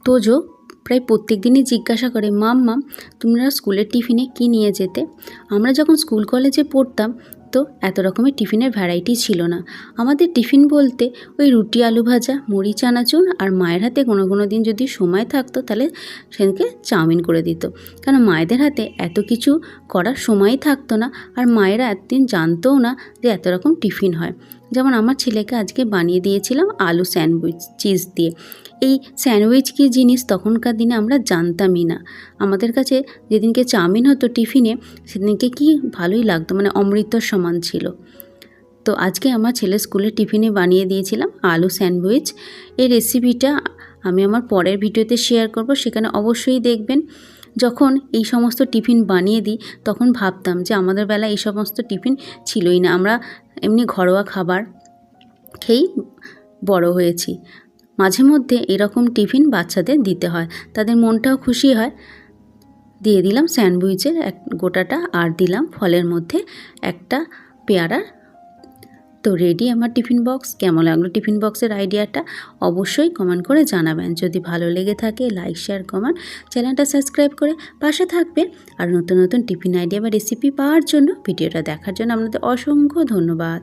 তোজো প্রায় প্রত্যেক দিনই জিজ্ঞাসা করে, মাম্মা তোমরা স্কুলের টিফিনে কী নিয়ে যেতে? আমরা যখন স্কুল কলেজে পড়তাম তো এত রকমের টিফিনের ভ্যারাইটি ছিল না। আমাদের টিফিন বলতে ওই রুটি আলু ভাজা, মুড়ি চানাচুর, আর মায়ের হাতে কোনো কোনো দিন যদি সময় থাকতো তাহলে সেদিনকে চাউমিন করে দিত। কারণ মায়েদের হাতে এত কিছু করার সময়ই থাকতো না, আর মায়েরা এতদিন জানতোও না যে এত রকম টিফিন হয়। যেমন আমার ছেলেকে আজকে বানিয়ে দিয়েছিলাম আলু স্যান্ডউইচ চিজ দিয়ে। এই স্যান্ডউইচ কী জিনিস তখনকার দিনে আমরা জানতামই না। আমাদের কাছে যেদিনকে চাউমিন হতো টিফিনে সেদিনকে কি ভালোই লাগতো, মানে অমৃতর সমান ছিল। তো আজকে আমার ছেলে স্কুলের টিফিনে বানিয়ে দিয়েছিলাম আলু স্যান্ডউইচ। এই রেসিপিটা আমি আমার পরের ভিডিওতে শেয়ার করব, সেখানে অবশ্যই দেখবেন। যখন এই সমস্ত টিফিন বানিয়ে দিই তখন ভাবতাম যে আমাদের বেলায় এই সমস্ত টিফিন ছিলই না, আমরা এমনি ঘরোয়া খাবার খেয়েই বড় হয়েছি। মাঝে মধ্যে এরকম টিফিন বাচ্চাদের দিতে হয়, তাদের মনটাও খুশি হয়। দিয়ে দিলাম স্যান্ডউইচের গোটাটা, আর দিলাম ফলের মধ্যে একটা পেয়ারা। তো রেডি আমার টিফিন বক্স। কেমন লাগলো টিফিন বক্সের আইডিয়াটা অবশ্যই কমেন্ট করে জানাবেন। যদি ভালো লেগে থাকে লাইক শেয়ার কমেন্ট, চ্যানেলটা সাবস্ক্রাইব করে পাশে থাকবে। আর নতুন নতুন টিফিন আইডিয়া বা রেসিপি পাওয়ার জন্য, ভিডিওটা দেখার জন্য আপনাদের অসংখ্য ধন্যবাদ।